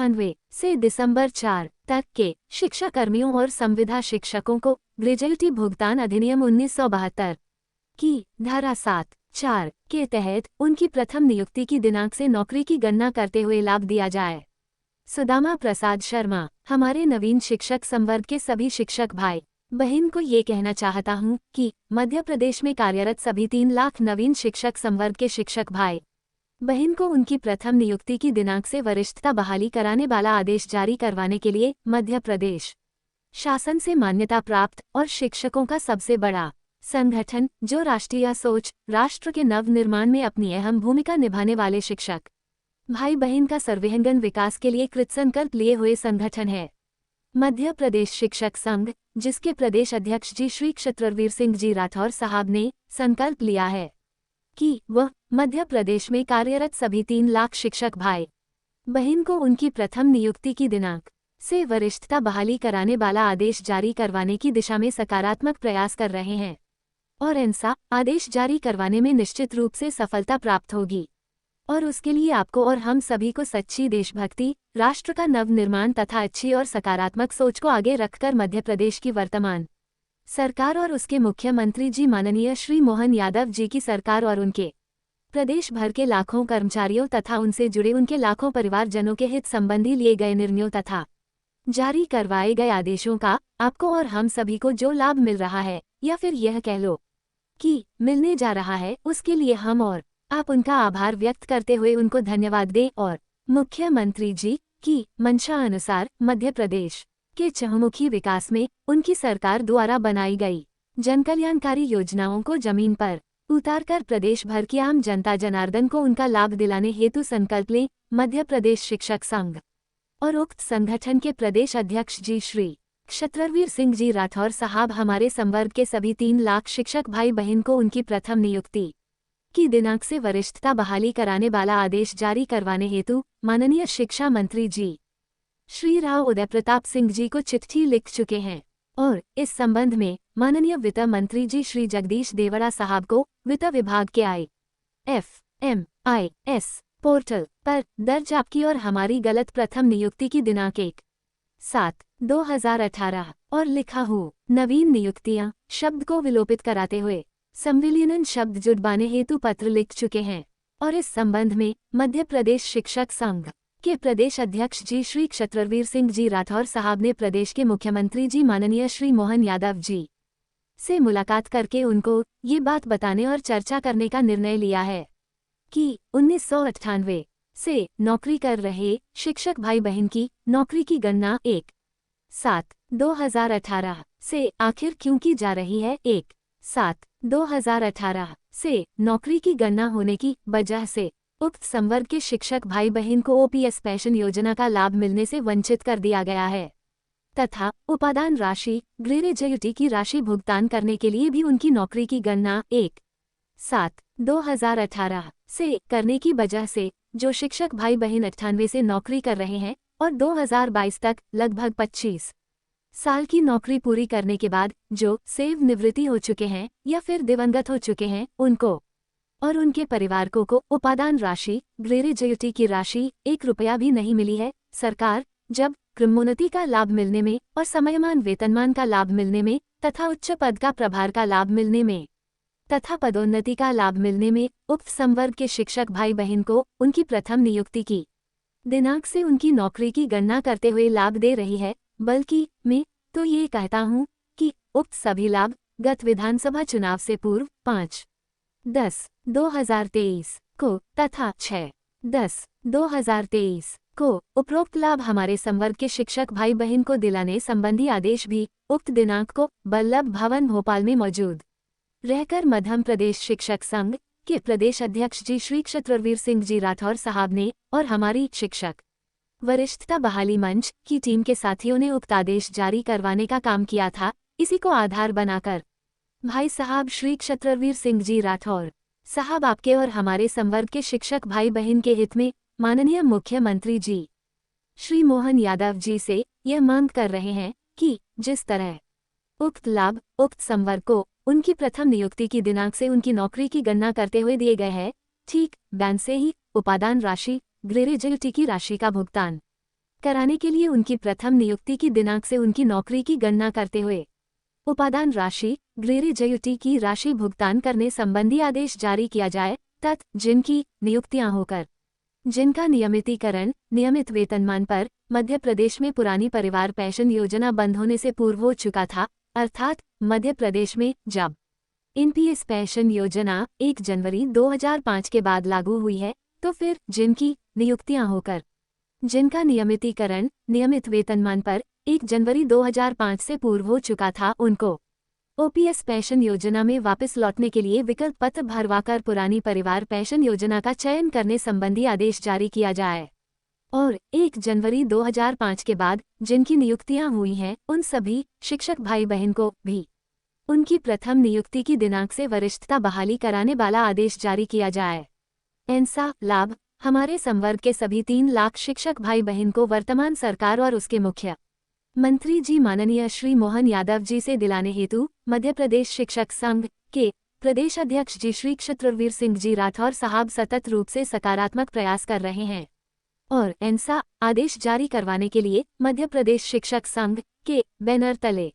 1998 से दिसंबर 4 तक के शिक्षा कर्मियों और संविदा शिक्षकों को ग्रेजुएटी भुगतान अधिनियम 1972 की धारा 7(4) के तहत उनकी प्रथम नियुक्ति की दिनांक से नौकरी की गणना करते हुए लाभ दिया जाए। सुदामा प्रसाद शर्मा, हमारे नवीन शिक्षक संवर्ग के सभी शिक्षक भाई बहन को ये कहना चाहता हूँ कि मध्य प्रदेश में कार्यरत सभी 3 लाख नवीन शिक्षक संवर्ग के शिक्षक भाई बहन को उनकी प्रथम नियुक्ति की दिनांक से वरिष्ठता बहाली कराने वाला आदेश जारी करवाने के लिए मध्य प्रदेश शासन से मान्यता प्राप्त और शिक्षकों का सबसे बड़ा संगठन जो राष्ट्रीय सोच, राष्ट्र के नव निर्माण में अपनी अहम भूमिका निभाने वाले शिक्षक भाई बहन का सर्वांगीण विकास के लिए कृतसंकल्प लिए हुए संगठन है मध्य प्रदेश शिक्षक संघ, जिसके प्रदेश अध्यक्ष जी श्री क्षत्रवीर सिंह जी राठौर साहब ने संकल्प लिया है कि वह मध्य प्रदेश में कार्यरत सभी 3 लाख शिक्षक भाई बहन को उनकी प्रथम नियुक्ति की दिनांक से वरिष्ठता बहाली कराने वाला आदेश जारी करवाने की दिशा में सकारात्मक प्रयास कर रहे हैं और ऐसा आदेश जारी करवाने में निश्चित रूप से सफलता प्राप्त होगी और उसके लिए आपको और हम सभी को सच्ची देशभक्ति, राष्ट्र का नव निर्माण तथा अच्छी और सकारात्मक सोच को आगे रखकर मध्य प्रदेश की वर्तमान सरकार और उसके मुख्यमंत्री जी माननीय श्री मोहन यादव जी की सरकार और उनके प्रदेश भर के लाखों कर्मचारियों तथा उनसे जुड़े उनके लाखों परिवारजनों के हित संबंधी लिए गए निर्णयों तथा जारी करवाए गए आदेशों का आपको और हम सभी को जो लाभ मिल रहा है या फिर यह कह लो कि मिलने जा रहा है, उसके लिए हम और आप उनका आभार व्यक्त करते हुए उनको धन्यवाद दें और मुख्यमंत्री जी की मंशा अनुसार मध्य प्रदेश के चहुमुखी विकास में उनकी सरकार द्वारा बनाई गई जनकल्याणकारी योजनाओं को जमीन पर उतारकर प्रदेश भर की आम जनता जनार्दन को उनका लाभ दिलाने हेतु संकल्प लें मध्य प्रदेश शिक्षक संघ और उक्त संगठन के प्रदेश अध्यक्ष जी श्री क्षत्रवीर सिंह जी राठौर साहब हमारे संवर्ग के सभी 3 लाख शिक्षक भाई बहन को उनकी प्रथम नियुक्ति की दिनांक से वरिष्ठता बहाली कराने वाला आदेश जारी करवाने हेतु माननीय शिक्षा मंत्री जी श्री राव उदय प्रताप सिंह जी को चिट्ठी लिख चुके हैं और इस संबंध में माननीय वित्त मंत्री जी श्री जगदीश देवड़ा साहब को वित्त विभाग के IFMIS पोर्टल पर दर्ज आपकी और हमारी गलत प्रथम नियुक्ति की दिनांक 1/7/2018 और लिखा हो नवीन नियुक्तियां शब्द को विलोपित कराते हुए संविलियन शब्द जुड़वाने हेतु पत्र लिख चुके हैं और इस संबंध में मध्य प्रदेश शिक्षक संघ के प्रदेश अध्यक्ष जी श्री क्षत्रवीर सिंह जी राठौर साहब ने प्रदेश के मुख्यमंत्री जी माननीय श्री मोहन यादव जी से मुलाकात करके उनको ये बात बताने और चर्चा करने का निर्णय लिया है कि 1998 से नौकरी कर रहे शिक्षक भाई बहन की नौकरी की गणना 1/7/2018 से आखिर क्यों की जा रही है। 1/7/2018 से नौकरी की गणना होने की वजह से उक्त संवर्ग के शिक्षक भाई बहन को OPS पेंशन योजना का लाभ मिलने से वंचित कर दिया गया है तथा उपादान राशि ग्रेजुएटी की राशि भुगतान करने के लिए भी उनकी नौकरी की गणना 1/7/2018 से करने की वजह से जो शिक्षक भाई बहन 98 से नौकरी कर रहे हैं और 2022 तक लगभग 25 साल की नौकरी पूरी करने के बाद जो सेवानिवृत्ति हो चुके हैं या फिर दिवंगत हो चुके हैं उनको और उनके परिवार को उपादान राशि ग्रेजुएटी की राशि 1 रुपया भी नहीं मिली है। सरकार जब क्रमोन्नति का लाभ मिलने में और समयमान वेतनमान का लाभ मिलने में तथा उच्च पद का प्रभार का लाभ मिलने में तथा पदोन्नति का लाभ मिलने में उक्त संवर्ग के शिक्षक भाई बहन को उनकी प्रथम नियुक्ति की दिनांक से उनकी नौकरी की गणना करते हुए लाभ दे रही है, बल्कि मैं तो ये कहता हूँ कि उक्त सभी लाभ गत विधानसभा चुनाव से पूर्व 5/10/2023 को तथा 6/10/2023 को उपरोक्त लाभ हमारे संवर्ग के शिक्षक भाई बहन को दिलाने संबंधी आदेश भी उक्त दिनांक को वल्लभ भवन भोपाल में मौजूद रहकर मध्य प्रदेश शिक्षक संघ के प्रदेश अध्यक्ष जी श्री क्षत्रवीर सिंह जी राठौर साहब ने और हमारी शिक्षक वरिष्ठता बहाली मंच की टीम के साथियों ने उक्त आदेश जारी करवाने का काम किया था। इसी को आधार बनाकर भाई साहब श्री क्षत्रवीर सिंह जी राठौर साहब आपके और हमारे संवर्ग के शिक्षक भाई बहन के हित में माननीय मुख्यमंत्री जी श्री मोहन यादव जी से यह मांग कर रहे हैं कि जिस तरह उक्त लाभ उक्त संवर्ग को उनकी प्रथम नियुक्ति की दिनांक से उनकी नौकरी की गणना करते हुए दिए गए हैं, ठीक बैंक से ही उपादान राशि ग्रेजुएटी की राशि का भुगतान कराने के लिए उनकी प्रथम नियुक्ति की दिनांक से उनकी नौकरी की गणना करते हुए उपादान राशि ग्रेजुएटी की राशि भुगतान करने संबंधी आदेश जारी किया जाए तथा जिनकी नियुक्तियां होकर जिनका नियमितीकरण नियमित वेतनमान पर मध्य प्रदेश में पुरानी परिवार पेंशन योजना बंद होने से पूर्व हो चुका था, अर्थात मध्य प्रदेश में जब एनपीएस पेंशन योजना 1 जनवरी 2005 के बाद लागू हुई है, तो फिर जिनकी नियुक्तियां होकर जिनका नियमितीकरण नियमित वेतनमान पर 1 जनवरी 2005 से पूर्व हो चुका था, उनको ओपीएस पेंशन योजना में वापस लौटने के लिए विकल्प पत्र भरवाकर पुरानी परिवार पेंशन योजना का चयन करने संबंधी आदेश जारी किया जाए और 1 जनवरी 2005 के बाद जिनकी नियुक्तियां हुई हैं, उन सभी शिक्षक भाई बहन को भी उनकी प्रथम नियुक्ति की दिनांक से वरिष्ठता बहाली कराने वाला आदेश जारी किया जाए। ऐसा लाभ हमारे संवर्ग के सभी 3 लाख शिक्षक भाई बहन को वर्तमान सरकार और उसके मुख्य मंत्री जी माननीय श्री मोहन यादव जी से दिलाने हेतु मध्य प्रदेश शिक्षक संघ के प्रदेश अध्यक्ष जी श्री क्षत्रवीर सिंह जी राठौर साहब सतत रूप से सकारात्मक प्रयास कर रहे हैं और ऐसा आदेश जारी करवाने के लिए मध्य प्रदेश शिक्षक संघ के बैनर तले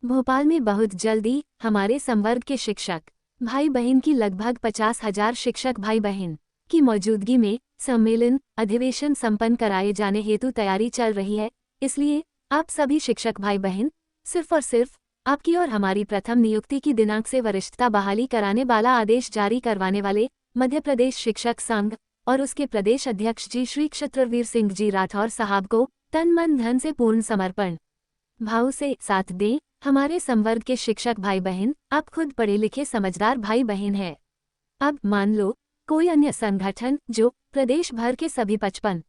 भोपाल में बहुत जल्दी हमारे संवर्ग के शिक्षक भाई बहन की लगभग 50,000 शिक्षक भाई बहन की मौजूदगी में सम्मेलन अधिवेशन संपन्न कराए जाने हेतु तैयारी चल रही है। इसलिए आप सभी शिक्षक भाई बहन सिर्फ और सिर्फ आपकी और हमारी प्रथम नियुक्ति की दिनांक से वरिष्ठता बहाली कराने वाला आदेश जारी करवाने वाले मध्य प्रदेश शिक्षक संघ और उसके प्रदेश अध्यक्ष जी श्री क्षत्रवीर सिंह जी राठौर साहब को तन मन धन से पूर्ण समर्पण भाव से साथ दें। हमारे संवर्ग के शिक्षक भाई बहन आप खुद पढ़े लिखे समझदार भाई बहन हैं। अब मान लो कोई अन्य संगठन जो प्रदेश भर के सभी 55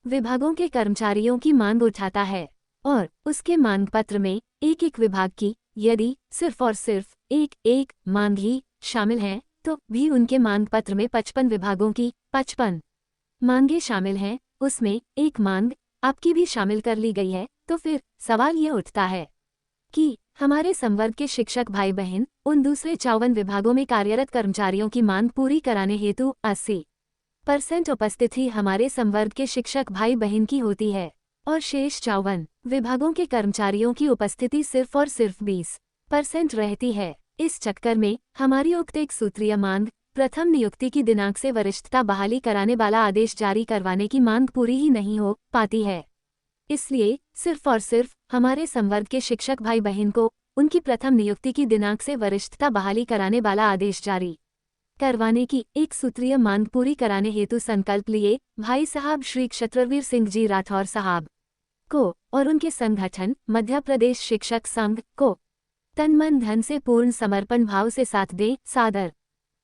विभागों के कर्मचारियों की मांग उठाता है और उसके मांग पत्र में एक एक विभाग की यदि सिर्फ और सिर्फ एक मांग ही शामिल है, तो भी उनके मांग पत्र में 55 विभागों की 55 मांगे शामिल हैं, उसमें एक मांग आपकी भी शामिल कर ली गई है, तो फिर सवाल ये उठता है कि हमारे संवर्ग के शिक्षक भाई बहन उन दूसरे 54 विभागों में कार्यरत कर्मचारियों की मांग पूरी कराने हेतु 80% उपस्थिति हमारे संवर्ग के शिक्षक भाई बहन की होती है और शेष 54 विभागों के कर्मचारियों की उपस्थिति सिर्फ और सिर्फ 20% रहती है। इस चक्कर में हमारी उक्त एक सूत्रीय मांग प्रथम नियुक्ति की दिनांक से वरिष्ठता बहाली कराने वाला आदेश जारी करवाने की मांग पूरी ही नहीं हो पाती है। इसलिए सिर्फ और सिर्फ हमारे संवर्ग के शिक्षक भाई बहन को उनकी प्रथम नियुक्ति की दिनांक से वरिष्ठता बहाली कराने वाला आदेश जारी करवाने की एक सूत्रीय मांग पूरी कराने हेतु संकल्प लिए भाई साहब श्री क्षत्रवीर सिंह जी राठौर साहब को और उनके संगठन मध्य प्रदेश शिक्षक संघ को तन मन धन से पूर्ण समर्पण भाव से साथ दें। सादर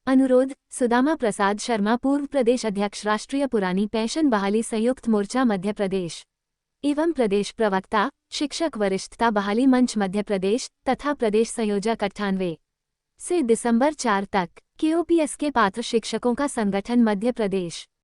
अनुरोध सुदामा प्रसाद शर्मा, पूर्व प्रदेश अध्यक्ष, राष्ट्रीय पुरानी पेंशन बहाली संयुक्त मोर्चा मध्य प्रदेश एवं प्रदेश प्रवक्ता शिक्षक वरिष्ठता बहाली मंच मध्य प्रदेश तथा प्रदेश संयोजक 98 से दिसंबर 4 तक केओपीएस के पात्र शिक्षकों का संगठन मध्य प्रदेश।